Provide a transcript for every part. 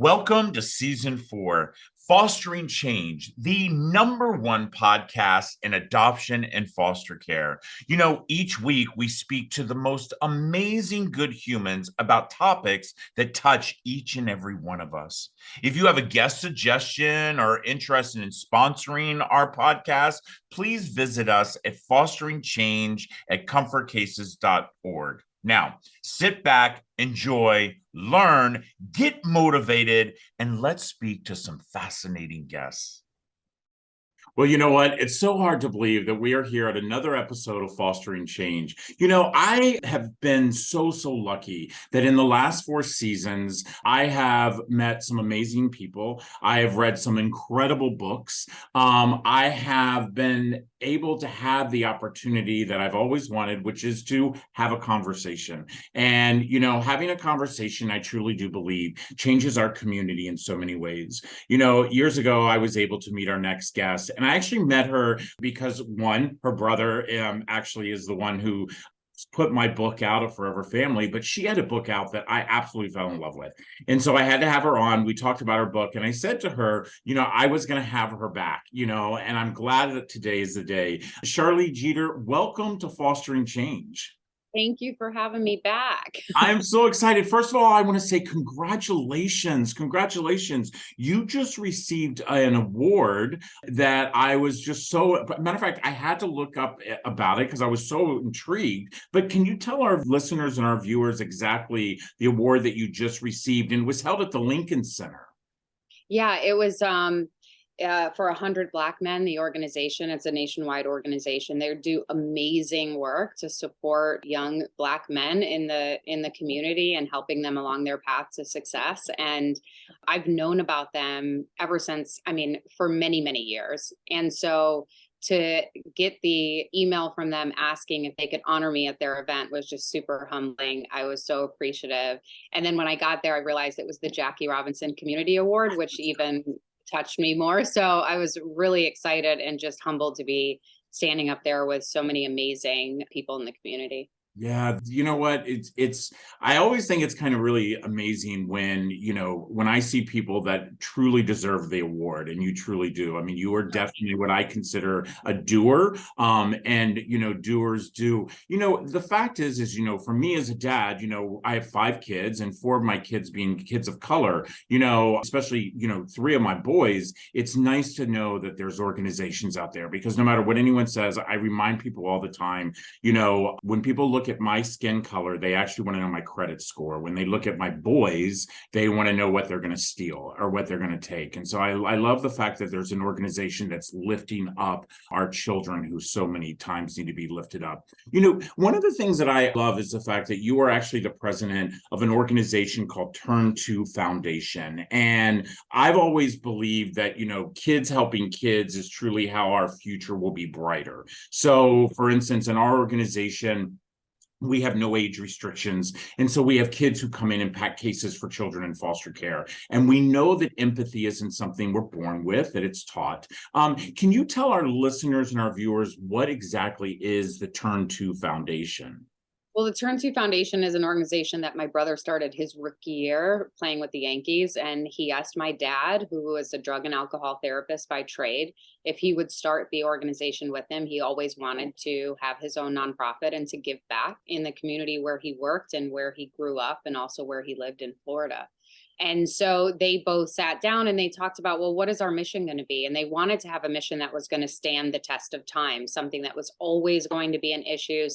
Welcome to season 4, Fostering Change, the #1 podcast in adoption and foster care. Each week we speak to the most amazing good humans about topics that touch each and every one of us. If you have a guest suggestion or interested in sponsoring our podcast, please visit us at fosteringchange@comfortcases.org. Now, sit back, enjoy, learn, get motivated, and let's speak to some fascinating guests. Well, you know what? It's so hard to believe that we are here at another episode of Fostering Change. I have been so lucky that in the last 4 seasons, I have met some amazing people. I have read some incredible books. I have been able to have the opportunity that I've always wanted, which is to have a conversation. And, having a conversation, I truly do believe, changes our community in so many ways. Years ago, I was able to meet our next guest, and I actually met her because, one, her brother actually is the one who put my book out of Forever Family, but she had a book out that I absolutely fell in love with. And so I had to have her on. We talked about her book, and I said to her, I was going to have her back, and I'm glad that today is the day. Sharlee Jeter, welcome to Fostering Change. Thank you for having me back. I'm so excited. First of all, I want to say congratulations. Congratulations. You just received an award that I was just matter of fact, I had to look up about it because I was so intrigued. But can you tell our listeners and our viewers exactly the award that you just received, and was held at the Lincoln Center? Yeah, it was for 100 Black Men, the organization. It's a nationwide organization. They do amazing work to support young Black men in the community and helping them along their path to success. And I've known about them ever since, for many, many years. And so to get the email from them asking if they could honor me at their event was just super humbling. I was so appreciative. And then when I got there, I realized it was the Jackie Robinson Community Award, which even touched me more. So I was really excited and just humbled to be standing up there with so many amazing people in the community. Yeah, you know what? I always think it's kind of really amazing when I see people that truly deserve the award, and you truly do. You are definitely what I consider a doer. And doers do. The fact is, for me as a dad, I have 5 kids, and 4 of my kids being kids of color, especially, 3 of my boys. It's nice to know that there's organizations out there, because no matter what anyone says, I remind people all the time, when people look at my skin color, they actually want to know my credit score. When they look at my boys, they want to know what they're going to steal or what they're going to take. And so I love the fact that there's an organization that's lifting up our children who so many times need to be lifted up. One of the things that I love is the fact that you are actually the president of an organization called Turn 2 Foundation. And I've always believed that, kids helping kids is truly how our future will be brighter. So, for instance, in our organization, we have no age restrictions. And so we have kids who come in and pack cases for children in foster care. And we know that empathy isn't something we're born with, that it's taught. Can you tell our listeners and our viewers what exactly is the Turn 2 Foundation? Well, the Turn 2 Foundation is an organization that my brother started his rookie year playing with the Yankees. And he asked my dad, who was a drug and alcohol therapist by trade, if he would start the organization with him. He always wanted to have his own nonprofit and to give back in the community where he worked and where he grew up, and also where he lived in Florida. And so they both sat down and they talked about, well, what is our mission going to be? And they wanted to have a mission that was going to stand the test of time, something that was always going to be an issue,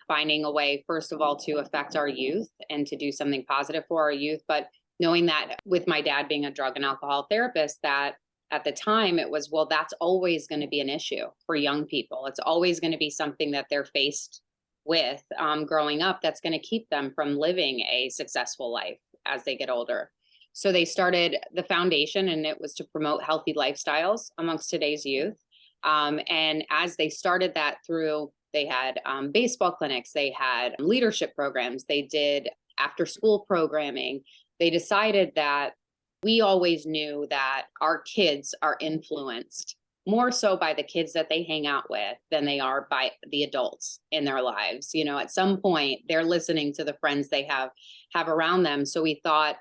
finding a way, first of all, to affect our youth and to do something positive for our youth. But knowing that with my dad being a drug and alcohol therapist, that at the time it was, well, that's always going to be an issue for young people. It's always going to be something that they're faced with growing up that's going to keep them from living a successful life as they get older. So they started the foundation, and it was to promote healthy lifestyles amongst today's youth. And as they started that through, they had baseball clinics, they had leadership programs, they did after school programming. They decided that we always knew that our kids are influenced more so by the kids that they hang out with than they are by the adults in their lives. At some point they're listening to the friends they have around them. So we thought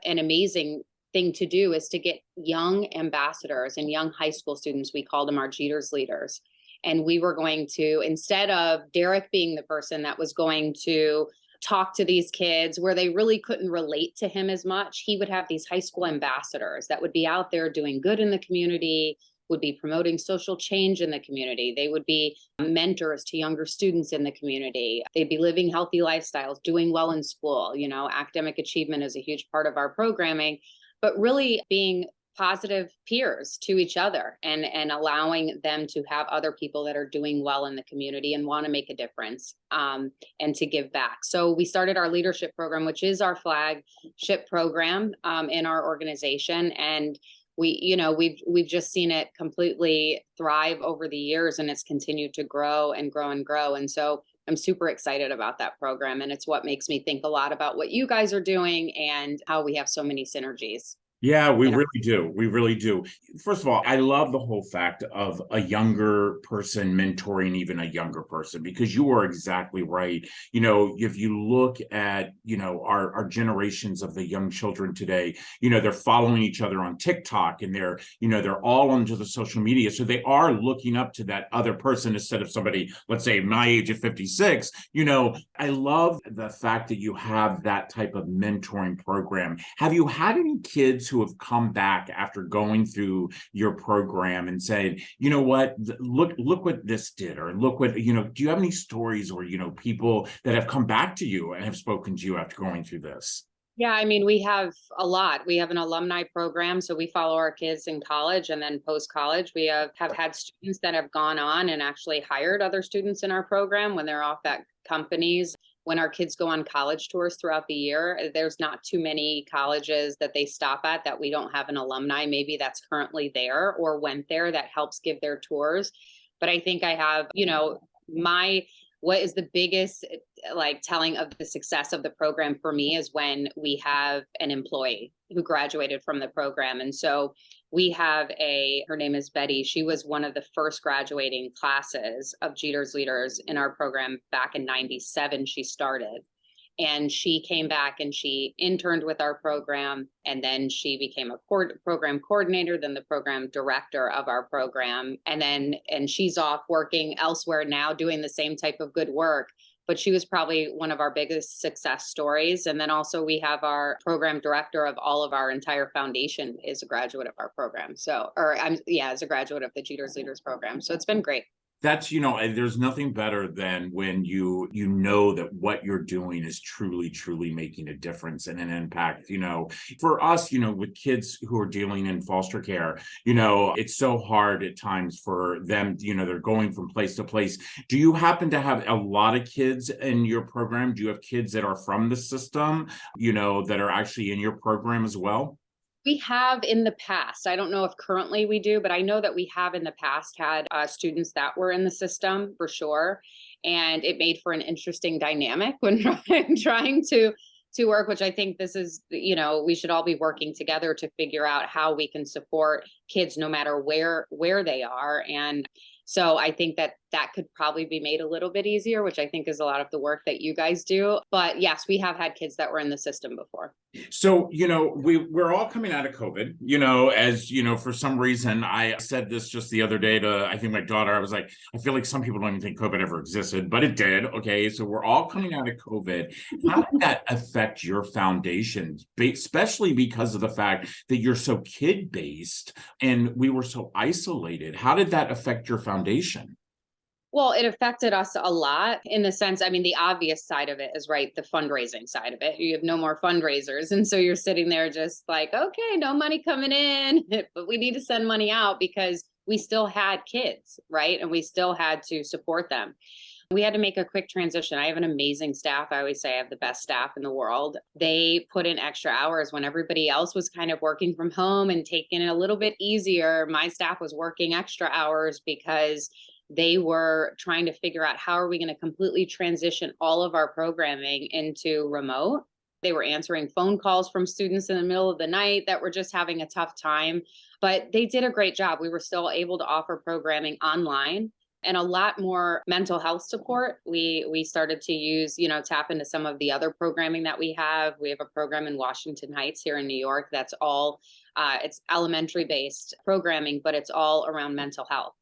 an amazing thing to do is to get young ambassadors and young high school students. We called them our Jeter's leaders. And we were going to, instead of Derek being the person that was going to talk to these kids where they really couldn't relate to him as much, he would have these high school ambassadors that would be out there doing good in the community, would be promoting social change in the community. They would be mentors to younger students in the community. They'd be living healthy lifestyles, doing well in school. You know, academic achievement is a huge part of our programming, but really being positive peers to each other and allowing them to have other people that are doing well in the community and want to make a difference, and to give back. So we started our leadership program, which is our flagship program in our organization. And we've just seen it completely thrive over the years, and it's continued to grow and grow and grow. And so I'm super excited about that program. And it's what makes me think a lot about what you guys are doing and how we have so many synergies. Yeah, we really do. We really do. First of all, I love the whole fact of a younger person mentoring even a younger person, because you are exactly right. You know, if you look at, our generations of the young children today, they're following each other on TikTok, and they're all onto the social media. So they are looking up to that other person instead of somebody, let's say my age of 56. I love the fact that you have that type of mentoring program. Have you had any kids who have come back after going through your program and said, you know what, look what this did, or look what, do you have any stories or, people that have come back to you and have spoken to you after going through this? Yeah, I mean, we have a lot. We have an alumni program, so we follow our kids in college and then post-college. We have had students that have gone on and actually hired other students in our program when they're off at companies. When our kids go on college tours throughout the year, there's not too many colleges that they stop at that we don't have an alumni maybe that's currently there or went there that helps give their tours. But I think I have, what is the biggest telling of the success of the program for me is when we have an employee who graduated from the program. And so we have her name is Betty. She was one of the first graduating classes of Jeter's Leaders in our program back in 97. She started. And she came back and she interned with our program, and then she became a program coordinator, then the program director of our program. And she's off working elsewhere now doing the same type of good work. But she was probably one of our biggest success stories. And then also we have our program director of all of our entire foundation is a graduate of our program. Is a graduate of the Jeter's Leaders program. So it's been great. That's, there's nothing better than when you know that what you're doing is truly, truly making a difference and an impact. For us, with kids who are dealing in foster care, it's so hard at times for them, they're going from place to place. Do you happen to have a lot of kids in your program? Do you have kids that are from the system, that are actually in your program as well? We have in the past. I don't know if currently we do, but I know that we have in the past had students that were in the system for sure. And it made for an interesting dynamic when trying to work, which I think this is, we should all be working together to figure out how we can support kids no matter where they are. And so I think that could probably be made a little bit easier, which I think is a lot of the work that you guys do. But yes, we have had kids that were in the system before. So, we're all coming out of COVID, as for some reason, I said this just the other day to, I think my daughter, I was like, I feel like some people don't even think COVID ever existed, but it did. Okay. So we're all coming out of COVID. How did that affect your foundation, especially because of the fact that you're so kid-based and we were so isolated? How did that affect your foundation? Well, it affected us a lot in the sense, I mean, the obvious side of it is, right, the fundraising side of it. You have no more fundraisers. And so you're sitting there just like, okay, no money coming in, but we need to send money out because we still had kids, right? And we still had to support them. We had to make a quick transition. I have an amazing staff. I always say I have the best staff in the world. They put in extra hours when everybody else was kind of working from home and taking it a little bit easier. My staff was working extra hours because they were trying to figure out how are we going to completely transition all of our programming into remote. They were answering phone calls from students in the middle of the night that were just having a tough time, but they did a great job. We were still able to offer programming online and a lot more mental health support. We started to use, tap into some of the other programming that we have. We have a program in Washington Heights here in New York that's all it's elementary based programming, but it's all around mental health.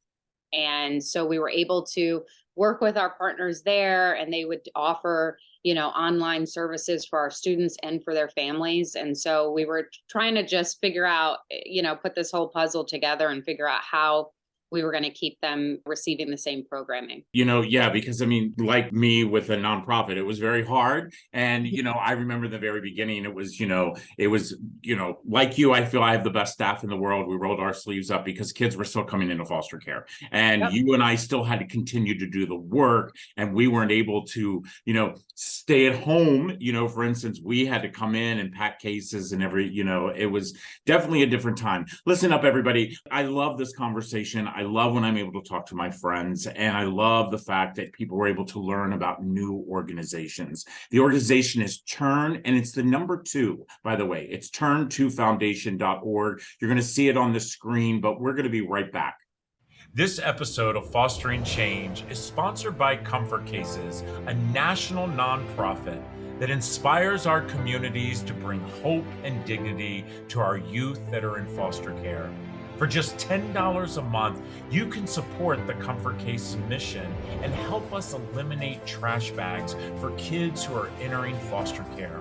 And so we were able to work with our partners there, and they would offer, online services for our students and for their families. And so we were trying to just figure out, put this whole puzzle together and figure out how we were going to keep them receiving the same programming. Yeah, because I mean, like me with a nonprofit, it was very hard. And, I remember the very beginning, it was, like you, I feel I have the best staff in the world. We rolled our sleeves up because kids were still coming into foster care. And yep. You and I still had to continue to do the work, and we weren't able to, stay at home. For instance, we had to come in and pack cases and it was definitely a different time. Listen up, everybody. I love this conversation. I love when I'm able to talk to my friends, and I love the fact that people were able to learn about new organizations. The organization is Turn, and it's the number 2, by the way. It's turn2foundation.org. You're going to see it on the screen, but we're going to be right back. This episode of Fostering Change is sponsored by Comfort Cases, a national nonprofit that inspires our communities to bring hope and dignity to our youth that are in foster care. For just $10 a month, you can support the Comfort Cases mission and help us eliminate trash bags for kids who are entering foster care.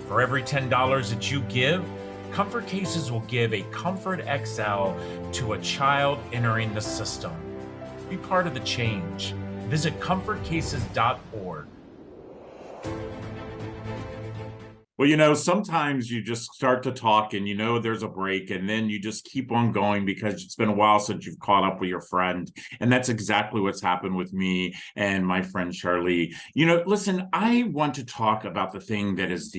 For every $10 that you give, Comfort Cases will give a Comfort XL to a child entering the system. Be part of the change. Visit comfortcases.org. Well, sometimes you just start to talk and there's a break, and then you just keep on going because it's been a while since you've caught up with your friend. And that's exactly what's happened with me and my friend Sharlee. Listen, I want to talk about the thing that is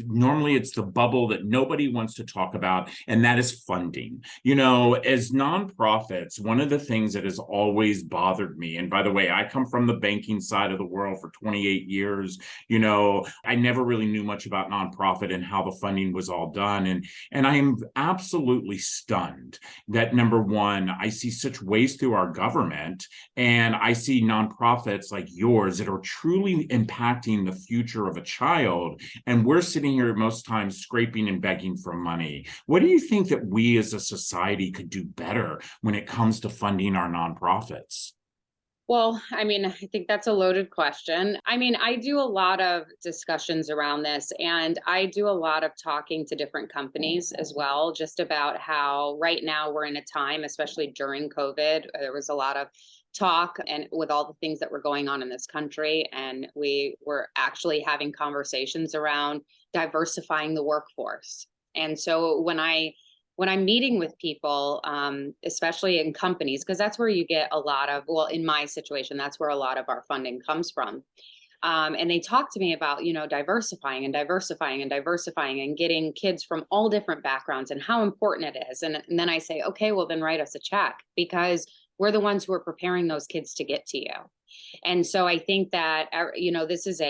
normally it's the bubble that nobody wants to talk about, and that is funding. As nonprofits, one of the things that has always bothered me, and by the way, I come from the banking side of the world for 28 years. I never really knew much about nonprofit and how the funding was all done. And I am absolutely stunned that, number one, I see such waste through our government, and I see nonprofits like yours that are truly impacting the future of a child. And we're sitting here most times scraping and begging for money. What do you think that we as a society could do better when it comes to funding our nonprofits? Well, I think that's a loaded question. I do a lot of discussions around this, and I do a lot of talking to different companies as well, just about how right now we're in a time, especially during COVID, there was a lot of talk and with all the things that were going on in this country. And we were actually having conversations around diversifying the workforce. And so when I'm meeting with people, especially in companies, because that's where you get a lot of, well, in my situation, that's where a lot of our funding comes from. And they talk to me about, diversifying and getting kids from all different backgrounds and how important it is. And then I say, okay, well, then write us a check, because we're the ones who are preparing those kids to get to you. And so I think that, this is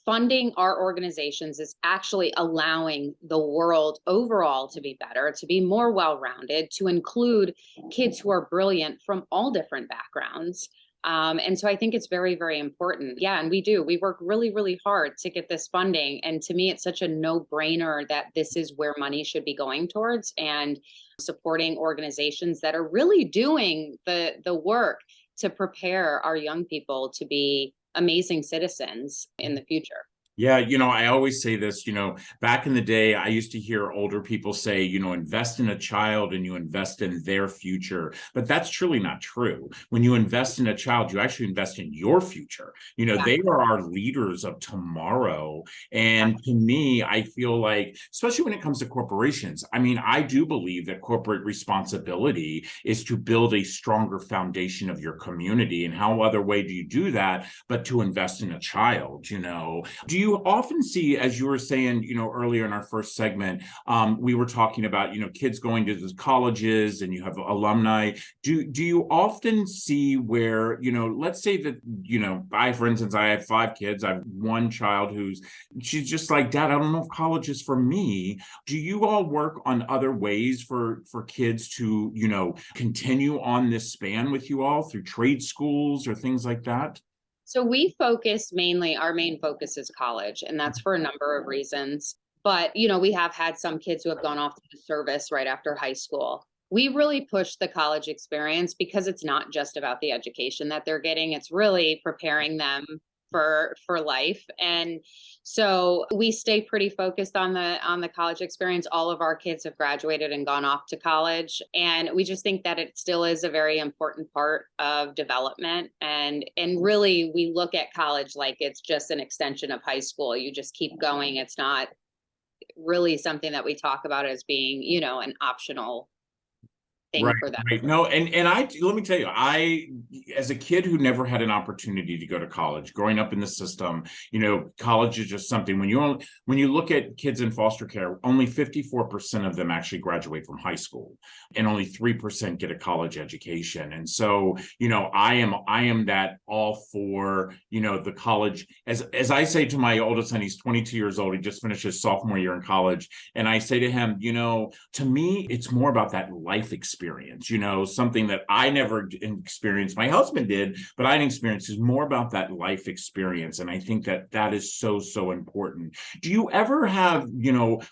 funding our organizations is actually allowing the world overall to be better, to be more well-rounded, to include kids who are brilliant from all different backgrounds. And so I think it's very, very important. Yeah, and we work really, really hard to get this funding. And to me, it's such a no-brainer that this is where money should be going towards, and supporting organizations that are really doing the work to prepare our young people to be amazing citizens in the future. Yeah, I always say this, back in the day, I used to hear older people say, invest in a child and you invest in their future. But that's truly not true. When you invest in a child, you actually invest in your future. They are our leaders of tomorrow. And to me, I feel like, especially when it comes to corporations, I do believe that corporate responsibility is to build a stronger foundation of your community. And how other way do you do that but to invest in a child? Do you often see, as you were saying, earlier in our first segment, we were talking about, kids going to the colleges and you have alumni. Do you often see where, let's say that, for instance, I have 5 kids. I have one child she's just like, Dad, I don't know if college is for me. Do you all work on other ways for kids to, continue on this span with you all through trade schools or things like that? So we focus mainly, our main focus is college, and that's for a number of reasons. But, we have had some kids who have gone off to the service right after high school. We really push the college experience because it's not just about the education that they're getting. It's really preparing them for life. And so we stay pretty focused on the college experience. All of our kids have graduated and gone off to college, and we just think that it still is a very important part of development. And really we look at college like it's just an extension of high school. You just keep going. It's not really something that we talk about as being, an optional thing for them. Right. No, and let me tell you, as a kid who never had an opportunity to go to college, growing up in the system, college is just something. When you look at kids in foster care, only 54% of them actually graduate from high school, and only 3% get a college education. And so, I am that all for, the college. As I say to my oldest son, he's 22 years old. He just finished his sophomore year in college, and I say to him, to me, it's more about that life experience, something that I never experienced. My husband did, but I didn't experience. Is more about that life experience. And I think that is so, so important. Do you ever have,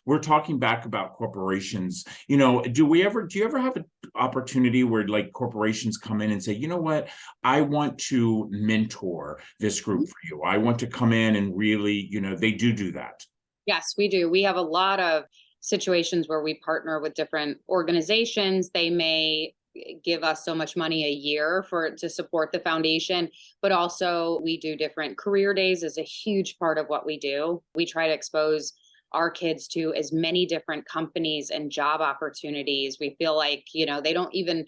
we're talking back about corporations, do you ever have an opportunity where like corporations come in and say, you know what, I want to mentor this group for you. I want to come in and really, they do that. Yes, we do. We have a lot of situations where we partner with different organizations. They may give us so much money a year to support the foundation, but also we do different career days is a huge part of what we do. We try to expose our kids to as many different companies and job opportunities. We feel like, they don't even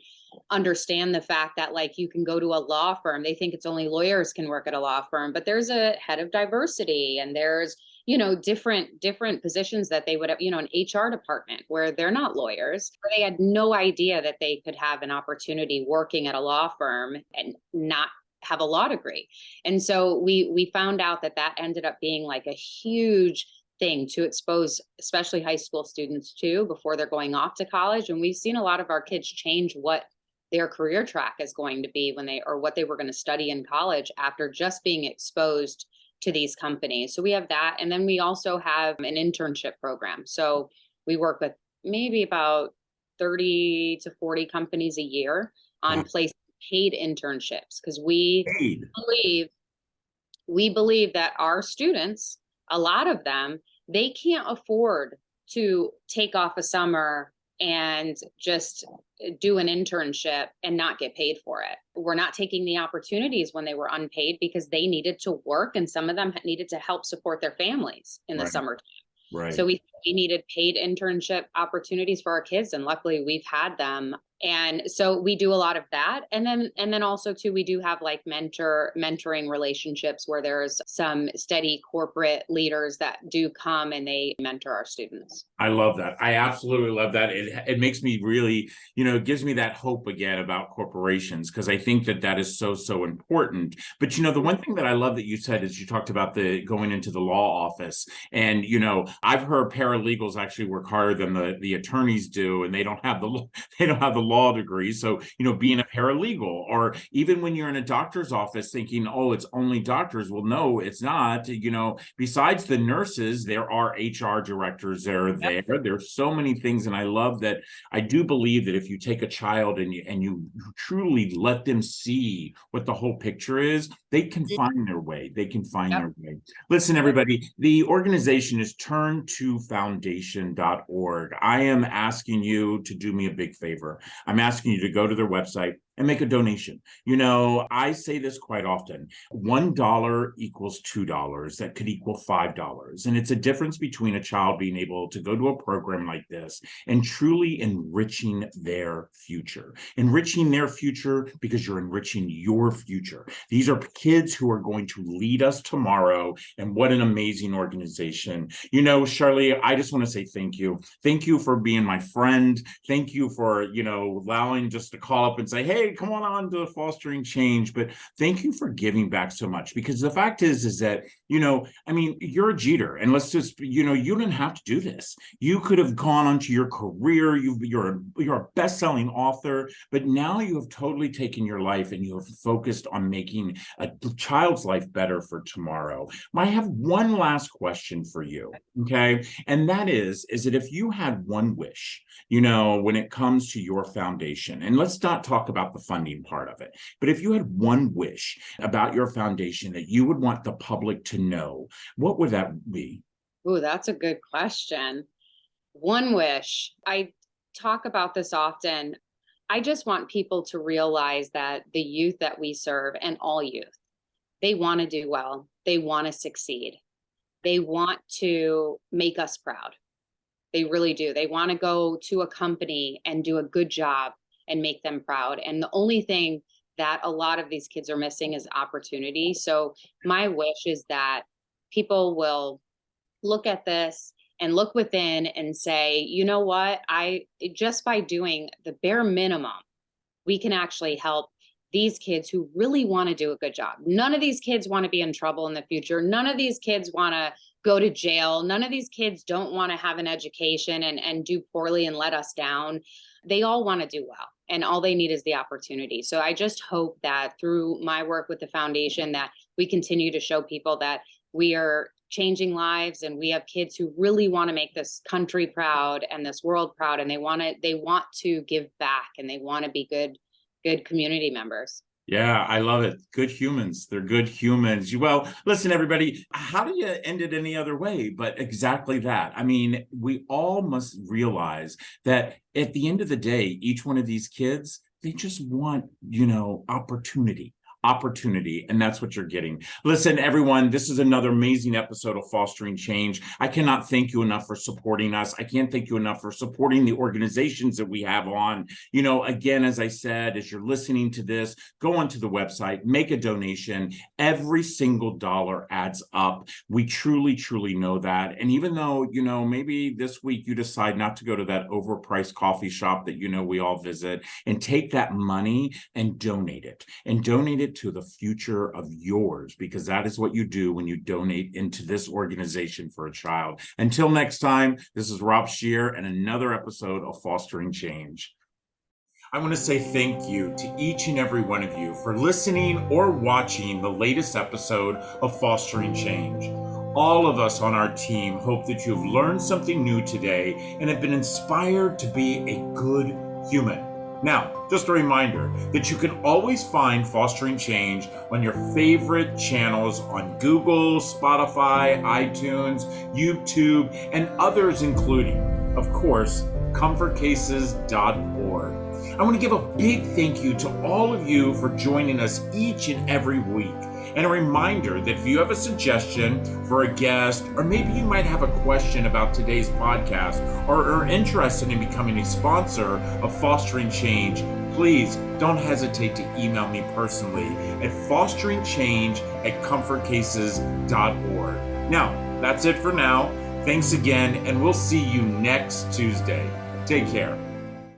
understand the fact that like you can go to a law firm. They think it's only lawyers can work at a law firm, but there's a head of diversity, and there's different positions that they would have, an HR department where they're not lawyers. They had no idea that they could have an opportunity working at a law firm and not have a law degree. And so we found out that ended up being like a huge thing to expose, especially high school students to, before they're going off to college. And we've seen a lot of our kids change what their career track is going to be what they were going to study in college after just being exposed to these companies. So we have that. And then we also have an internship program. So we work with maybe about 30 to 40 companies a year on placing paid internships, because we believe that our students, a lot of them, they can't afford to take off a summer and just do an internship and not get paid for it. We're not taking the opportunities when they were unpaid because they needed to work, and some of them needed to help support their families in the summertime. Right. So we needed paid internship opportunities for our kids, and luckily we've had them. And so we do a lot of that. And then also too, we do have like mentoring relationships where there's some steady corporate leaders that do come and they mentor our students. I love that. I absolutely love that. It makes me really, it gives me that hope again about corporations, because I think that is so, so important. But, the one thing that I love that you said is you talked about going into the law office. And, I've heard paralegals actually work harder than the attorneys do, and they don't have the law degree. So, being a paralegal, or even when you're in a doctor's office thinking, oh, it's only doctors. Well, no, it's not. Besides the nurses, there are HR directors that are there. There's so many things. And I love that. I do believe that if you take a child and you truly let them see what the whole picture is, they can find their way. They can find their way. Listen, everybody, the organization is turntofoundation.org. I am asking you to do me a big favor. I'm asking you to go to their website, and make a donation. I say this quite often. $1 equals $2. That could equal $5. And it's a difference between a child being able to go to a program like this and truly enriching their future. Enriching their future because you're enriching your future. These are kids who are going to lead us tomorrow. And what an amazing organization. Sharlee, I just want to say thank you. Thank you for being my friend. Thank you for, allowing just to call up and say, hey, come on to Fostering Change. But thank you for giving back so much, because the fact is that, you're a Jeter, and let's just, you didn't have to do this. You could have gone onto your career. You're a best-selling author, but now you have totally taken your life and you have focused on making a child's life better for tomorrow. I have one last question for you. Okay. And that is that if you had one wish, when it comes to your foundation, and let's not talk about the funding part of it, but if you had one wish about your foundation that you would want the public to know, what would that be? Oh, that's a good question. One wish. I talk about this often. I just want people to realize that the youth that we serve, and all youth, they want to do well. They want to succeed. They want to make us proud. They really do. They want to go to a company and do a good job and make them proud. And the only thing that a lot of these kids are missing is opportunity. So my wish is that people will look at this and look within and say, you know what, just by doing the bare minimum, we can actually help these kids who really want to do a good job. None of these kids want to be in trouble in the future. None of these kids want to go to jail. None of these kids don't want to have an education and do poorly and let us down. They all want to do well, and all they need is the opportunity. So I just hope that through my work with the foundation that we continue to show people that we are changing lives, and we have kids who really want to make this country proud and this world proud, and they want to give back, and they want to be good community members. Yeah, I love it. Good humans. They're good humans. Well, listen, everybody, how do you end it any other way but exactly that? We all must realize that at the end of the day, each one of these kids, they just want, opportunity, and that's what you're getting. Listen, everyone, this is another amazing episode of Fostering Change. I cannot thank you enough for supporting us. I can't thank you enough for supporting the organizations that we have on. Again, as I said, as you're listening to this, go onto the website, make a donation. Every single dollar adds up. We truly, truly know that. And even though, maybe this week you decide not to go to that overpriced coffee shop that, we all visit, and take that money and donate it to the future of yours, because that is what you do when you donate into this organization for a child. Until next time, this is Rob Scheer and another episode of Fostering Change. I want to say thank you to each and every one of you for listening or watching the latest episode of Fostering Change. All of us on our team hope that you've learned something new today and have been inspired to be a good human. Now, just a reminder that you can always find Fostering Change on your favorite channels on Google, Spotify, iTunes, YouTube, and others, including, of course, comfortcases.org. I want to give a big thank you to all of you for joining us each and every week. And a reminder that if you have a suggestion for a guest, or maybe you might have a question about today's podcast, or are interested in becoming a sponsor of Fostering Change, please don't hesitate to email me personally at fosteringchange@comfortcases.org. Now, that's it for now. Thanks again, and we'll see you next Tuesday. Take care.